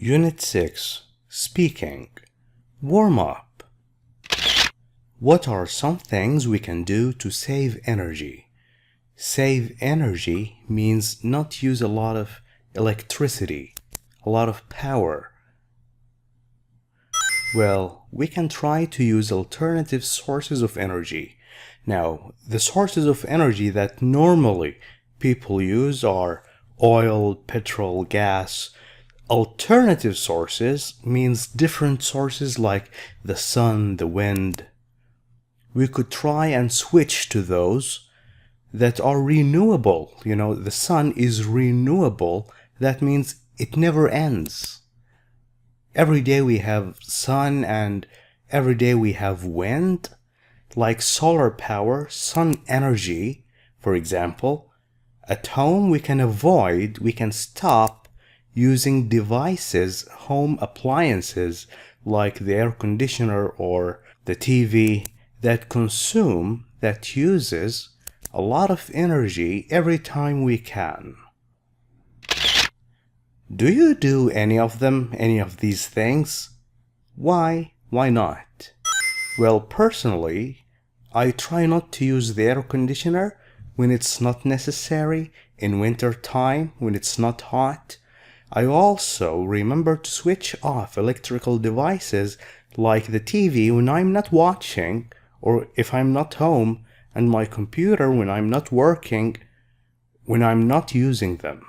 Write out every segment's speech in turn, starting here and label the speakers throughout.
Speaker 1: Unit 6, Speaking. Warm up. What are some things we can do to save energy? Save energy means not use a lot of electricity, a lot of power. Well, we can try to use alternative sources of energy. Now, the sources of energy that normally people use are oil, petrol, gas. Alternative sources means different sources like the sun, the wind. We could try and switch to those that are renewable. You know, the sun is renewable. That means it never ends. Every day we have sun and every day we have wind, like solar power, sun energy, for example. At home we can stop using devices, home appliances like the air conditioner or the TV that uses a lot of energy every time we can. Do you do any of them, any of these things? Why? Why not? Well, personally, I try not to use the air conditioner when it's not necessary, in winter time when it's not hot. I also remember to switch off electrical devices like the TV when I'm not watching, or if I'm not home, and my computer when I'm not working, when I'm not using them.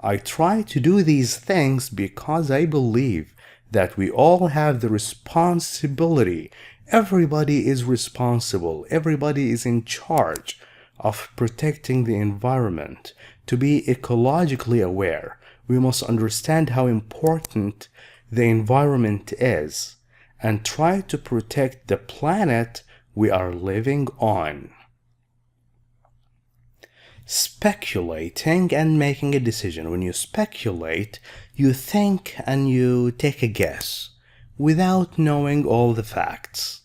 Speaker 1: I try to do these things because I believe that we all have the responsibility. Everybody is responsible. Everybody is in charge of protecting the environment. To be ecologically aware, we must understand how important the environment is and try to protect the planet we are living on. Speculating and making a decision. When you speculate, you think and you take a guess without knowing all the facts.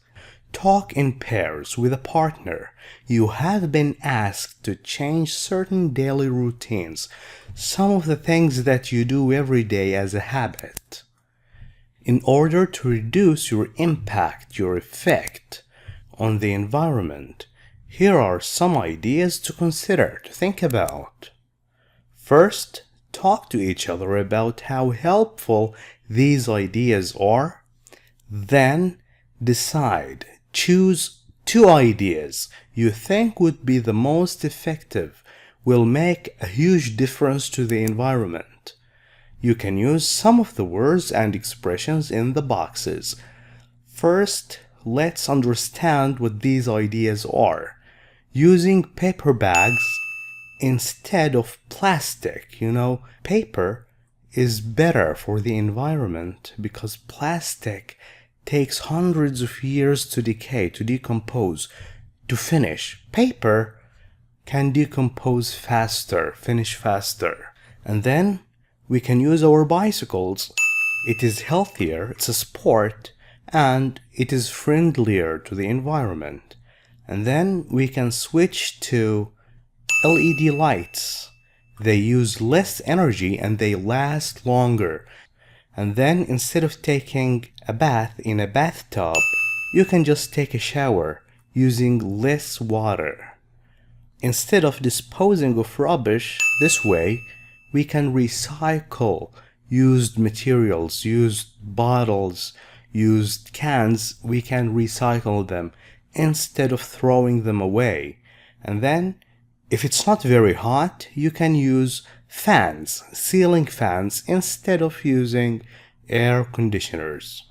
Speaker 1: Talk in pairs with a partner. You have been asked to change certain daily routines, some of the things that you do every day as a habit, in order to reduce your impact, your effect on the environment. Here are some ideas to consider, to think about. First, talk to each other about how helpful these ideas are. Then, decide. Choose 2 ideas you think would be the most effective, will make a huge difference to the environment. You can use some of the words and expressions in the boxes. First, let's understand what these ideas are. Using paper bags instead of plastic. You know, paper is better for the environment because plastic takes hundreds of years to decay, to decompose, to finish. Paper can decompose faster, finish faster. And then we can use our bicycles. It is healthier, it's a sport, and it is friendlier to the environment. And then we can switch to LED lights. They use less energy and they last longer. And then instead of taking a bath in a bathtub, you can just take a shower using less water. Instead of disposing of rubbish this way, we can recycle used materials, used bottles, used cans. We can recycle them instead of throwing them away. And then, if it's not very hot, you can use fans, ceiling fans, instead of using air conditioners.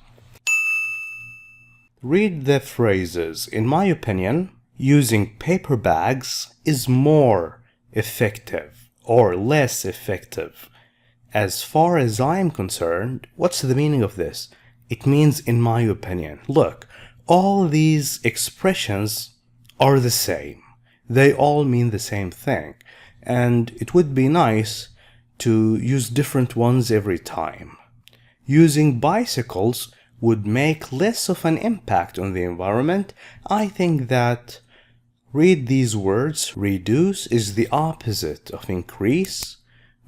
Speaker 1: Read the phrases. In my opinion, using paper bags is more effective or less effective. As far as I'm concerned, what's the meaning of this? It means, in my opinion. Look, all these expressions are the same. They all mean the same thing. And it would be nice to use different ones every time. Using bicycles would make less of an impact on the environment. I think that read these words. Reduce is the opposite of increase.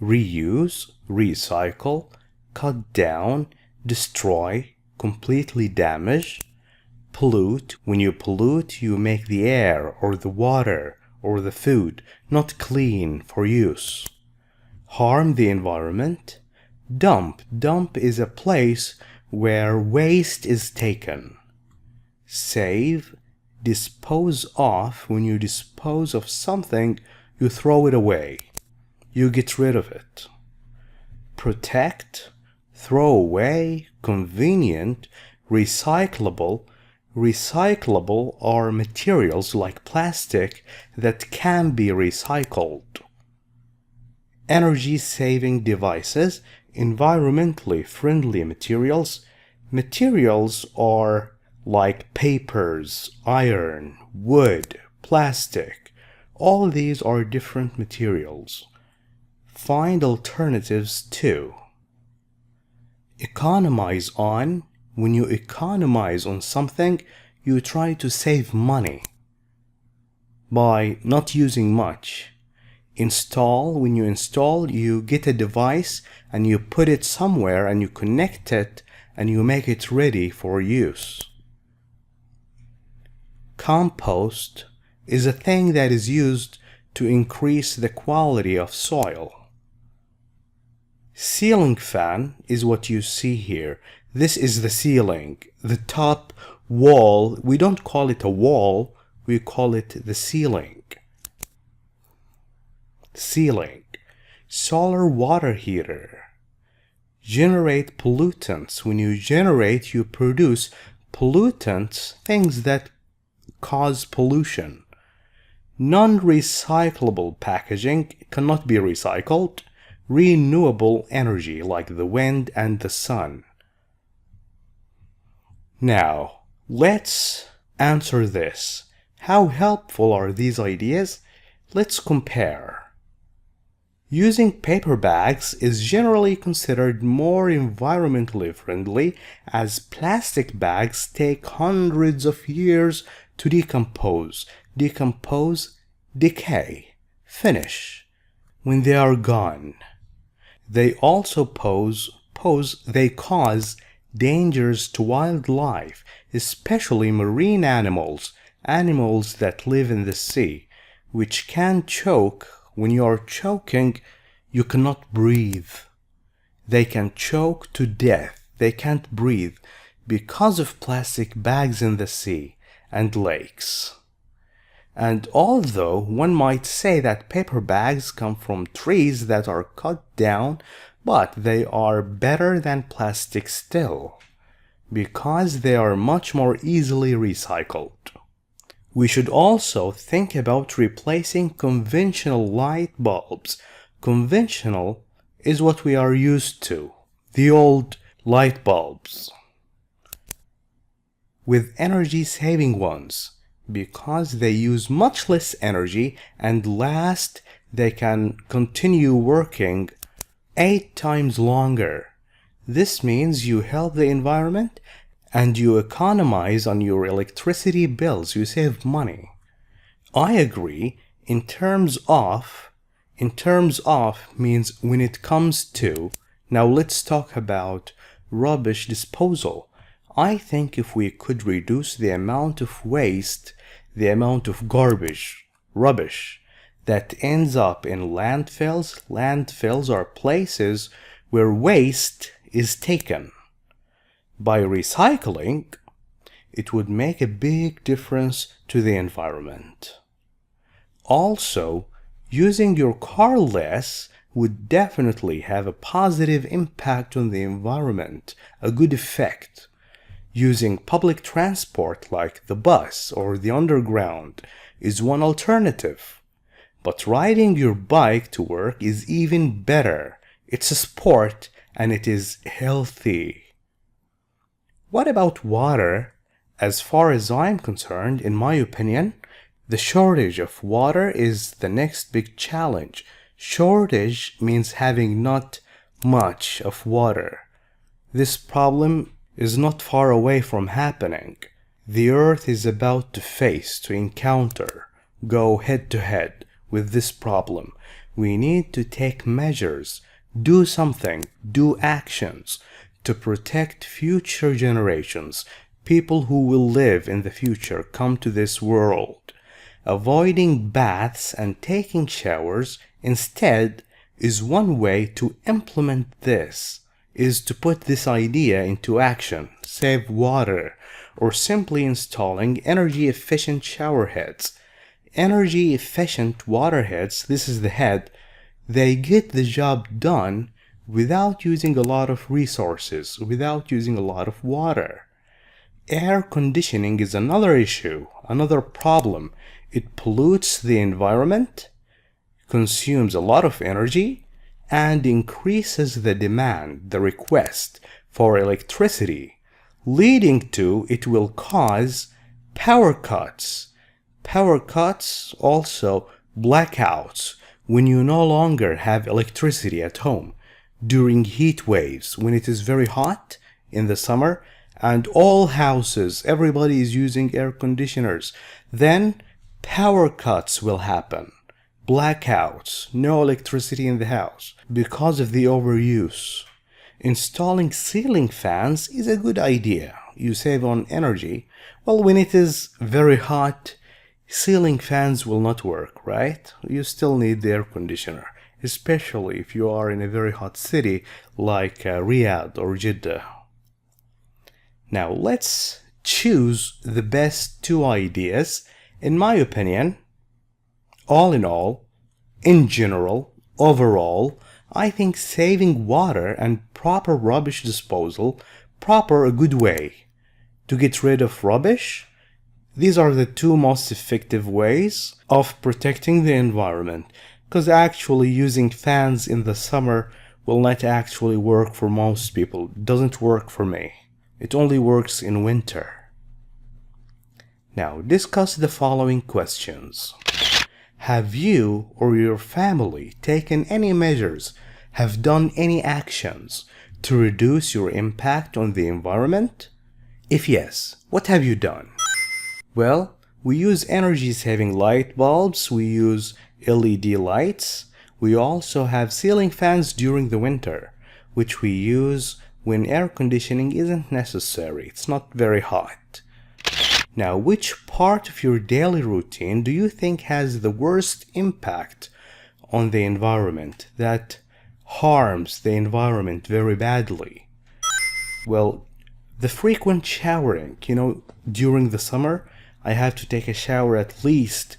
Speaker 1: Reuse, recycle, cut down, destroy, completely damage. Pollute, when you pollute, you make the air or the water or the food not clean for use. Harm the environment. Dump, dump is a place where waste is taken. Save, dispose of, when you dispose of something, you throw it away. You get rid of it. Protect, throw away, convenient, recyclable. Recyclable are materials like plastic that can be recycled. Energy-saving devices, environmentally friendly materials. Materials are like papers, iron, wood, plastic. All these are different materials. Find alternatives too. Economize on. When you economize on something, you try to save money by not using much. Install, when you install, you get a device and you put it somewhere and you connect it and you make it ready for use. Compost is a thing that is used to increase the quality of soil. Ceiling fan is what you see here. This is the ceiling, the top wall. We don't call it a wall, we call it the ceiling. Ceiling. Solar water heater. Generate pollutants. When you generate, you produce pollutants, things that cause pollution. Non-recyclable packaging cannot be recycled. Renewable energy like the wind and the sun. Now, let's answer this. How helpful are these ideas? Let's compare. Using paper bags is generally considered more environmentally friendly, as plastic bags take hundreds of years to decompose. Decompose, decay, finish. When they are gone, they also they cause dangers to wildlife, especially marine animals, animals that live in the sea, which can choke. When you are choking, you cannot breathe. They can choke to death. They can't breathe because of plastic bags in the sea and lakes. And although one might say that paper bags come from trees that are cut down, but they are better than plastic still, because they are much more easily recycled. We should also think about replacing conventional light bulbs. Conventional is what we are used to, the old light bulbs, with energy-saving ones, because they use much less energy and last. They can continue working 8 times longer. This means you help the environment and you economize on your electricity bills. You save money. I agree. In terms of means when it comes to. Now let's talk about rubbish disposal. I think if we could reduce the amount of waste, the amount of garbage, rubbish, that ends up in landfills. Landfills are places where waste is taken. By recycling, it would make a big difference to the environment. Also, using your car less would definitely have a positive impact on the environment, a good effect. Using public transport like the bus or the underground is one alternative. But riding your bike to work is even better. It's a sport and it is healthy. What about water? As far as I'm concerned, in my opinion, the shortage of water is the next big challenge. Shortage means having not much of water. This problem is not far away from happening. The earth is about to encounter, go head to head with this problem. We need to take measures Do something, do actions to protect future generations, people who will live in the future, come to this world. Avoiding baths and taking showers instead is one way to implement this, is to put this idea into action, save water, or simply installing energy-efficient shower heads. Energy-efficient water heads, this is the head, they get the job done without using a lot of resources, without using a lot of water. Air conditioning is another issue, another problem. It pollutes the environment, consumes a lot of energy, and increases the demand, the request for electricity, leading to it will cause power cuts. Power cuts, also blackouts, when you no longer have electricity at home, during heat waves, when it is very hot in the summer, and all houses, everybody is using air conditioners, then power cuts will happen. Blackouts, no electricity in the house because of the overuse. Installing ceiling fans is a good idea. You save on energy. Well, when it is very hot, ceiling fans will not work, right? You still need the air conditioner, especially if you are in a very hot city like Riyadh or Jeddah. Now let's choose the best two ideas. In my opinion, all in all, in general, overall, I think saving water and proper rubbish disposal, a good way to get rid of rubbish. These are the two most effective ways of protecting the environment, because actually using fans in the summer will not actually work for most people. It doesn't work for me. It only works in winter. Now discuss the following questions. Have you or your family taken any measures, have done any actions to reduce your impact on the environment? If yes, what have you done? Well, we use energy-saving light bulbs, we use LED lights, we also have ceiling fans during the winter, which we use when air conditioning isn't necessary, it's not very hot. Now, which part of your daily routine do you think has the worst impact on the environment, that harms the environment very badly? Well, the frequent showering, during the summer, I have to take a shower at least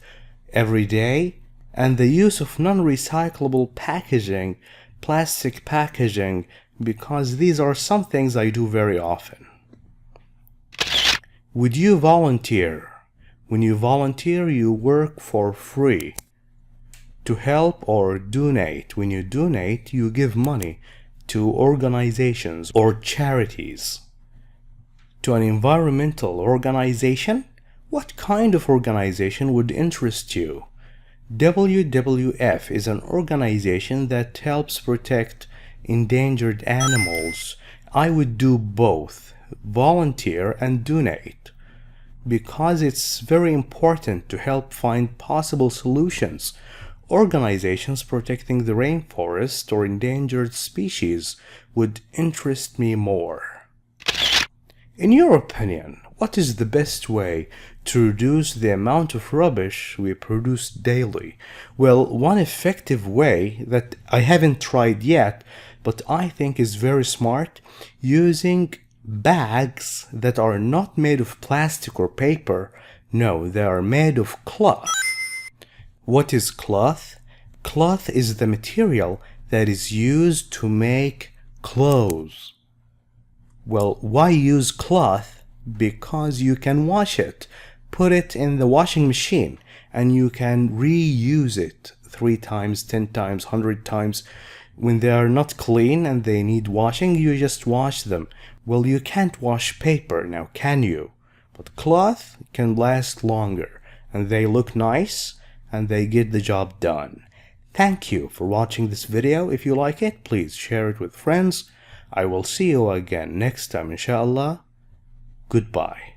Speaker 1: every day, and the use of non-recyclable packaging, plastic packaging, because these are some things I do very often. Would you volunteer? When you volunteer, you work for free to help or donate. When you donate, you give money to organizations or charities. To an environmental organization? What kind of organization would interest you? WWF is an organization that helps protect endangered animals. I would do both, volunteer and donate, because it's very important to help find possible solutions. Organizations protecting the rainforest or endangered species would interest me more. In your opinion, what is the best way to reduce the amount of rubbish we produce daily? Well, one effective way that I haven't tried yet, but I think is very smart, using bags that are not made of plastic or paper. No, they are made of cloth. What is cloth? Cloth is the material that is used to make clothes. Well, why use cloth? Because you can wash it, put it in the washing machine, and you can reuse it 3 times, 10 times, 100 times. When they are not clean and they need washing, you just wash them. Well, you can't wash paper now, can you? But cloth can last longer, and they look nice, and they get the job done. Thank you for watching this video. If you like it, please share it with friends. I will see you again next time, inshallah. Goodbye.